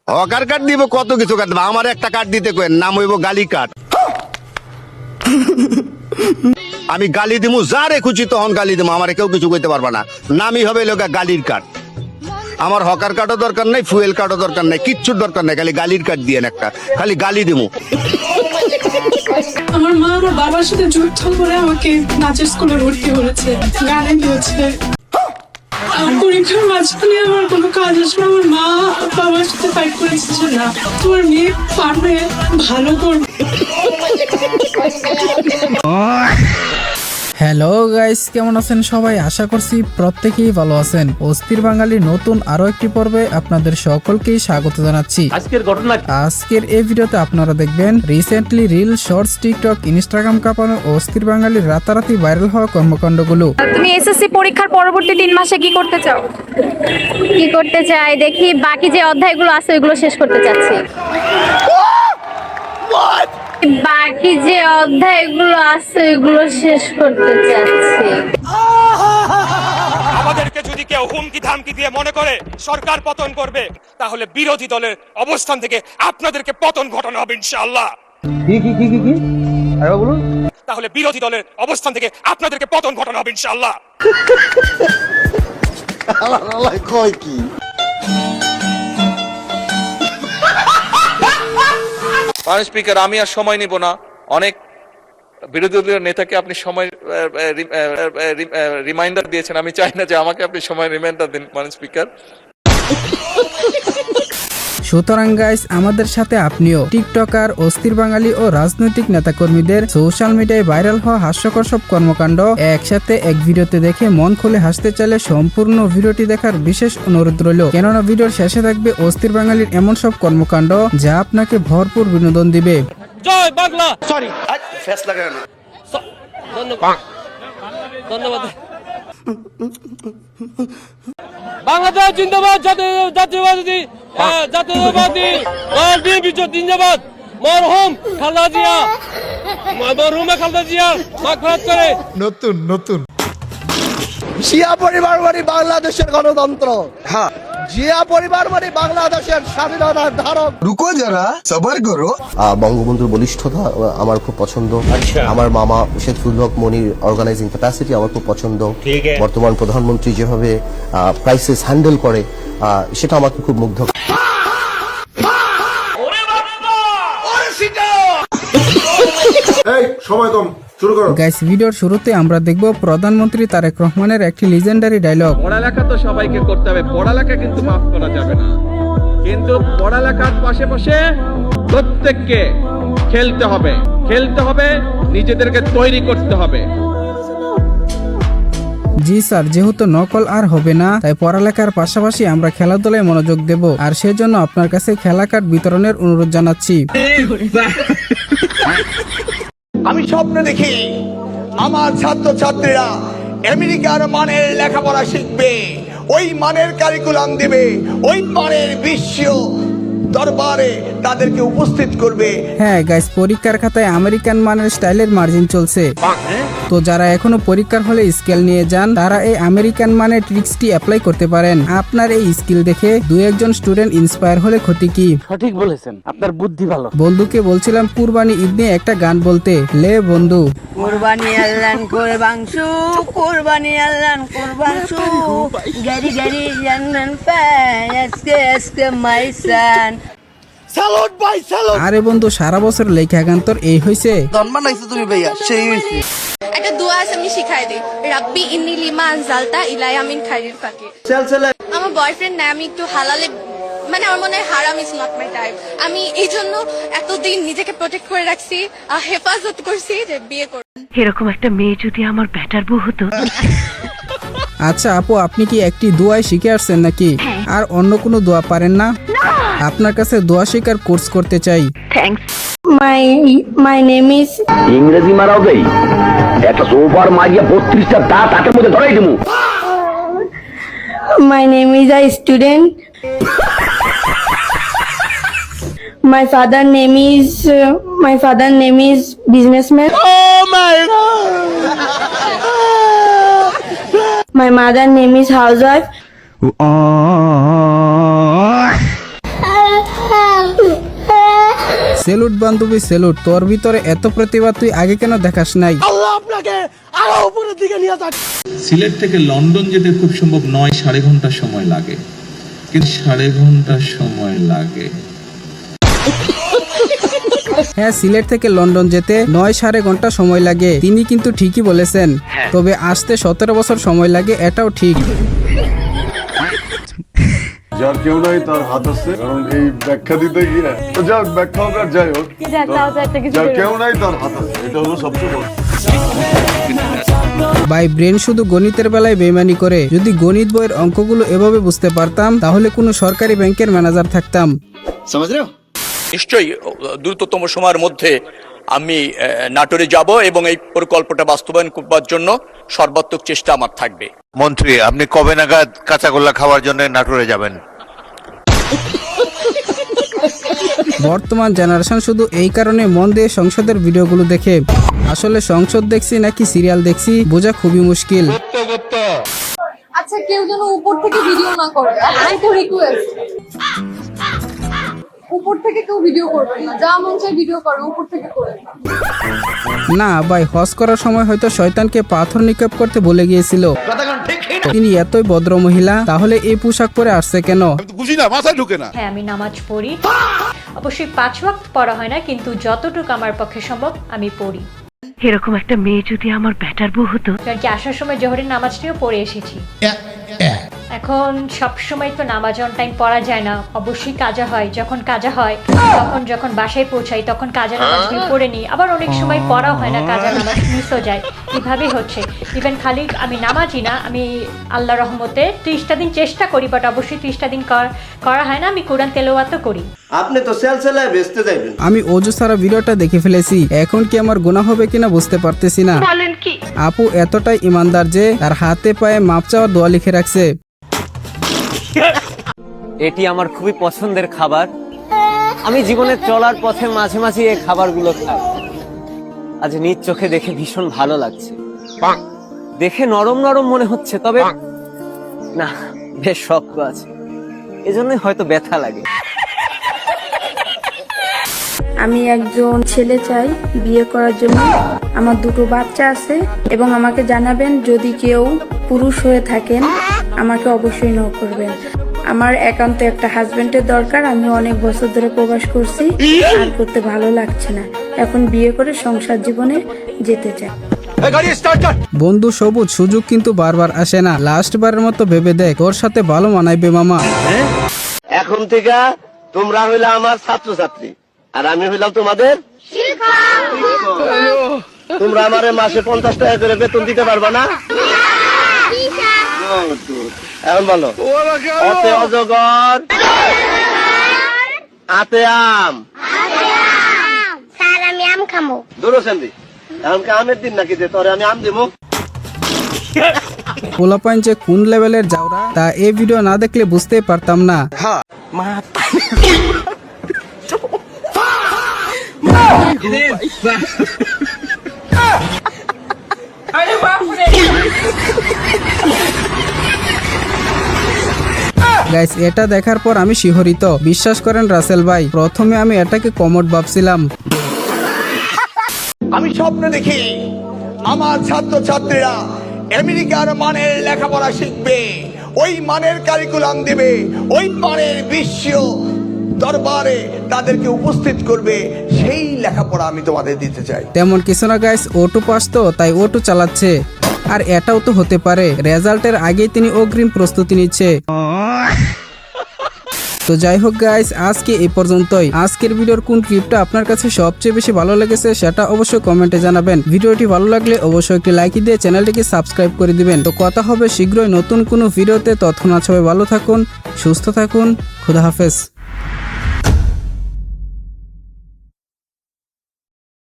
Hawker card দিব, কত কিছু কার্ড দিব। আমার একটা কার্ড দিতে কই, নাম হইব গালি কার্ড। আমি গালি দিমু, যারে খুশি তখন গালি দিমু, আমার কেউ কিছু কইতে পারবা না। নামই হবে লোকা গালির কার্ড। আমার হকার কার্ডও দরকার নাই, ফুয়েল কার্ডও দরকার নাই, কিচ্ছুর দরকার নাই, খালি গালির কার্ড দিয়েন একটা, খালি গালি দিমু। আমার মা আমার বাবার সাথে যুদ্ধ করে আমাকে নাচের স্কুলে ভর্তি করেছে, গানে দিয়েছে। আমার পরীক্ষার মাঝখানে আমার কোনো কাজ আসলে আমার মা বাবার সাথে ফাইট করেছে যে না, তোমার মেয়ে পারবে, ভালো করবে। হ্যালো গাইস, কেমন আছেন সবাই? আশা করছি প্রত্যেকেই ভালো আছেন। অস্থির বাঙালি নতুন আরো একটি পর্বে আপনাদের সকলকেই স্বাগত জানাচ্ছি। আজকের এই ভিডিওতে আপনারা দেখবেন recently reel, shorts, TikTok, Instagram কাঁপানো অস্থির বাঙালির রাতারাতি ভাইরাল হওয়া কর্মকাণ্ডগুলো। তুমি এসএসসি পরীক্ষার পরবর্তী 3 মাসে কি করতে চাও? কি করতে চাই দেখি, বাকি যে অধ্যায়গুলো আছে ওইগুলো শেষ করতে চাচ্ছি। বাকি যে অধ্যায়গুলো আছে ওইগুলো শেষ করতে চাচ্ছি। আমাদেরকে যদি কেউ হুমকি ধামকি দিয়ে মনে করে সরকার পতন করবে, তাহলে বিরোধী দলের অবস্থান থেকে আপনাদেরকে পতন ঘটানো হবে ইনশাআল্লাহ। কি আরে বলুন। তাহলে বিরোধী দলের অবস্থান থেকে আপনাদেরকে পতন ঘটানো হবে ইনশাআল্লাহ। কয় কি মাননীয় স্পিকার, আমি আর সময় নিব না। অনেক বিরোধী দলীয় নেতাকে আপনি সময় রিমাইন্ডার দিয়েছেন, আমি চাই না যে আমাকে আপনি সময় রিমাইন্ডার দিন মাননীয় স্পিকার। সুতরাং গাইস, আমাদের সাথে আপনিও টিকটকার, অস্থির বাঙালি ও রাজনৈতিক নেতাকর্মীদের সোশ্যাল মিডিয়ায় ভাইরাল হওয়া হাস্যকর সব কর্মকাণ্ড একসাথে এক ভিডিওতে দেখে মন খুলে হাসতে চাইলে সম্পূর্ণ ভিডিওটি দেখার বিশেষ অনুরোধ রইল, কেননা ভিডিওর শেষে থাকবে অস্থির বাঙালির এমন সব কর্মকাণ্ড যা আপনাকে ভরপুর বিনোদন দিবে। জয় বাংলা। সরি, ফেস লাগায় না। ধন্যবাদ ধন্যবাদ। বাংলাদেশ জিন্দাবাদ, জাতীয়বাদী জাতীয়বাদী দল বিএনপি জিন্দাবাদ। মরহুম খালেদা জিয়া, মরহুমা খালেদা জিয়া মাগফিরাত করে। নতুন জিয়া পরিবার মানে বাংলাদেশের গণতন্ত্র। হ্যাঁ, জিয়া পরিবার মানে বাংলাদেশের স্বাধীনতার ধারক। রুকো যারা, সবার করো। বঙ্গবন্ধুর বলিষ্ঠতা আমার খুব পছন্দ। আমার মামা শেখুল হক মনির অর্গানাইজিং ক্যাপাসিটি আমার খুব পছন্দ। বর্তমান প্রধানমন্ত্রী যেভাবে ক্রাইসিস হ্যান্ডেল করে সেটা আমাকে খুব মুগ্ধ। গাইস, ভিডিওর শুরুতে আমরা দেখব প্রধানমন্ত্রী তারেক রহমানের একটি লিজেন্ডারি ডায়লগ। পড়ালেখা তো সবাইকে করতে হবে, পড়ালেখা কিন্তু মাফ করা যাবে না। কিন্তু পড়ালেখার পাশে প্রত্যেককে খেলতে হবে, নিজেদেরকে তৈরি করতে হবে। জি স্যার, যেহেতু নকল আর হবে না, তাই পড়ালেখার পাশাপাশি আমরা খেলাধুলায় মনোযোগ দেব, আর সেজন্য আপনার কাছে খেলা কার্ড বিতরণের অনুরোধ জানাচ্ছি। আমি স্বপ্ন দেখি আমার ছাত্রছাত্রীরা আমেরিকার মানের লেখাপড়া শিখবে, ওই মানের কারিকুলাম দিবে, ওই মানের বিশ্ব দরবারে তাদেরকে উপস্থিত করবে। হ্যাঁ গাইস, পরীক্ষার খাতায় আমেরিকান মানের স্টাইলের মার্জিন চলছে, তো যারা এখনো পরীক্ষার হলে স্কেল নিয়ে যান তারা এই আমেরিকান মানের ট্রিক্সটি অ্যাপ্লাই করতে পারেন। আপনার এই স্কিল দেখে 2-1 স্টুডেন্ট ইন্সপায়ার হলে ক্ষতি কি? সঠিক বলেছেন, আপনার বুদ্ধি ভালো। বন্ধুকে বলছিলাম কুরবানি ঈদ নিয়ে একটা গান বলতে। লে বন্ধু। কুরবানি আল্লাহন কুরবাংশু, কুরবানি আল্লাহন কুরবাংশু, গাড়ি জান্নান পায় আজকে মাইসান। স্যালুট ভাই, স্যালুট। আরে বন্ধু, সারা বছর লেখা গান তোর এই হইছে? জন্মানাইছো তুমি ভাইয়া, সেই হইছে। একটা দোয়া আছে, আমি শিখাই দেই। রাব্বি ইন্নী লিমা আনজালতা ইলাইয়া মিন খাইরিল ফাকির। আমার বয়ফ্রেন্ড না, আমি একটু হালালে, মানে আমার মনে হয় হারাম ইজ নট মাই টাইপ। আমি এই জন্য এতদিন নিজেকে প্রোটেক্ট করে রাখছি, হেফাজত করছি যে বিয়ে করব। এরকম একটা মেয়ে যদি আমার ব্যাটার বউ হতো। আচ্ছা আপু, আপনি কি একটি দোয়াই শিখে আসছেন নাকি? আর অন্য কোনো দোয়া পারেন না? আপনার কাছে দোয়া শেখার কোর্স করতে চাই। থ্যাঙ্কস। My name is. ইংরেজি মারাও দেই, একটা সোফার মারিয়া 32টা দাঁত হাতের মধ্যে ধরাই দিমু। My name is a student. My father name is businessman. Oh my God. My mother name is housewife. Salute বান্ধবী সেলুট, তোর ভিতরে এত প্রতিভা তুই আগে কেন দেখাস নাই? সিলেট থেকে লন্ডন যেতে খুব সম্ভব 9.5 ঘন্টা সময় লাগে, কিন্তু 3.5 ঘন্টা সময় লাগে। হ্যাঁ, সিলেট থেকে লন্ডন যেতে 9.5 ঘন্টা সময় লাগে, তিনি কিন্তু ঠিকই বলেছেন। তবে আসতে 17 বছর সময় লাগে, এটাও ঠিক। যার কেউ নাই তার হাত আছে, কারণ এই ব্যাখ্যা দিতে গিয়ে তো যাক ব্যাখ্যা হোক আর যাই হোক, যার কেউ নাই তার হাত আছে, এটা হলো সবচেয়ে বড়। ভাই ব্রেন শুধু গণিতের বেলায় বেইমানি করে। যদি গণিত বইয়ের অঙ্কগুলো এভাবে বুঝতে পারতাম তাহলে কোনো সরকারি ব্যাংকের ম্যানেজার থাকতাম। নিশ্চয়ই দ্রুততম সময়ের মধ্যে আমি নাটোরে যাব এবং এই পরিকল্পনাটা বাস্তবায়ন করবার জন্য সর্বাত্মক চেষ্টা আমার থাকবে। মন্ত্রী, আপনি কবে নাগাদ কাঁচাগোল্লা খাওয়ার জন্য নাটোরে যাবেন? বর্তমান জেনারেশন শুধু এই কারণে মন দিয়ে সংসদের ভিডিওগুলো দেখে। আসলে সংসদ দেখছি নাকি সিরিয়াল দেখছি বোঝা খুবই মুশকিল। আচ্ছা, কেউ যেন উপর থেকে ভিডিও না করে, আই তো রিকোয়েস্ট। উপর থেকে কেউ ভিডিও করবে না, যা মন চায় ভিডিও করো, উপর থেকে করে না ভাই, হজ করার সময় হয়তো শয়তানকে পাথর নিক্ষেপ করতে বলে গিয়েছিল। তিনি এতই ভদ্র মহিলা, তাহলে এই পোশাক পরে আসছে কেন? বুঝি না, মাথায় ঢুকে না। হ্যাঁ, আমি নামাজ পড়ি, অবশ্যই 5 ওয়াক্ত পড়া হয় না, কিন্তু যতটুকু আমার পক্ষে সম্ভব আমি পড়ি। এরকম একটা মেয়ে যদি আমার ব্যাটার বউ হতো। কারণ কি আসার সময় জোহরের নামাজটিও পড়ে এসেছি। এখন সব সময় তো নামাজ অন টাইম পড়া যায় না, অবশ্যই কাজা হয়। যখন কাজা হয় যখন বাসায় পৌঁছাই তখন কাজা নামাজগুলো পড়ে নিই। আবার অনেক সময় পড়া হয় না, কাজা নামাজ মিসও যায়। এভাবেই হচ্ছে। ইভেন খালি আমি নামাজই না, আমি আল্লাহ রহমতে 30টা দিন চেষ্টা করি, বাট অবশ্যই 30টা দিন করা হয় না। আমি কোরআন তেলাওয়াতও করি। আপনি তো সেলসেলায় বেচতে যাবেন। আমি অজু সারা ভিডিওটা দেখে ফেলেছি, এখন কি আমার গুনাহ হবে কিনা বুঝতে পারতেছি না। আপু এতটাই ইমানদার যে তার হাতে পায়ে মাপ চাওয়ার দোয়া লিখে রাখছে। এটি আমার খুবই পছন্দের খাবার। আমি জীবনে চলার পথে মাঝে মাঝে এই খাবারগুলো খাই। আজ নিজ চোখে দেখে ভীষণ ভালো লাগছে। দেখে নরম নরম মনে হচ্ছে, তবে না, বেশ শক্ত আছে, এজন্যই হয়তো ব্যথা লাগে। আমি একজন ছেলে চাই বিয়ে করার জন্য। আমার 2টো বাচ্চা আছে এবং আমাকে জানাবেন যদি কেউ পুরুষ হয়ে থাকেন, আমাকে অবশ্যই নক করবেন। আমার একান্ত একটা হাজবেন্ডের দরকার। আমি অনেক বছর ধরে প্রবাস করছি, আর করতে ভালো লাগছে না। এখন বিয়ে করে সংসার জীবনে যেতে চাই। বন্ধু সবুজ, সুযোগ কিন্তু বারবার আসে না। লাস্ট বারের মতো ভেবে দেখ, তোর সাথে ভালো মানাইবে মামা। এখন থেকে তোমরা হইলে আমার ছাত্রছাত্রী, আর আমি হইলাম তোমাদের শিক্ষক। তোমরা আমারে মাসে 50 টাকা করে বেতন দিতে পারবা না? এখন বলো, অতে অজগর আতে আম। স্যার আমি আম খাবো। দূর সেন্দি, এখন কি আমের দিন নাকি যে তোরে আমি আম দেবো? পোলাপাইন যে কোন লেভেলের যাওরা তা এই ভিডিও না দেখলে বুঝতেই পারতাম না। গাইস, এটা দেখার পর আমি শিহরিত। বিশ্বাস করেন রাসেল ভাই, প্রথমে আমি এটাকে কমোড ভাবছিলাম। আমি স্বপ্ন দেখি আমার ছাত্রছাত্রীরা আমেরিকার মানের লেখাপড়া শিখবে, ওই মানের কারিকুলাম দেবে, ওই মানের বিশ্ব দরবারে তাদেরকে উপস্থিত করবে। সেই লেখাপড়া আমি তোমাদের দিতে চাই। তেমন কিছু না গাইস, O2 পাস তো তাই O2 চালাচ্ছে। আর এটাও তো হতে পারে রেজাল্টের আগেই তিনি অগ্রিম প্রস্তুতি নিচ্ছে। তো যাই হোক গাইস, আজকে এই পর্যন্তই। আজকের ভিডিওর কোন ক্লিপটা আপনার কাছে সবচেয়ে বেশি ভালো লেগেছে সেটা অবশ্যই কমেন্টে জানাবেন। ভিডিওটি ভালো লাগলে অবশ্যই একটি লাইক দিয়ে চ্যানেলটিকে সাবস্ক্রাইব করে দিবেন। তো কথা হবে শীঘ্রই নতুন কোনো ভিডিওতে। ততক্ষণ সবাই ভালো থাকুন, সুস্থ থাকুন, খুদা হাফেজ।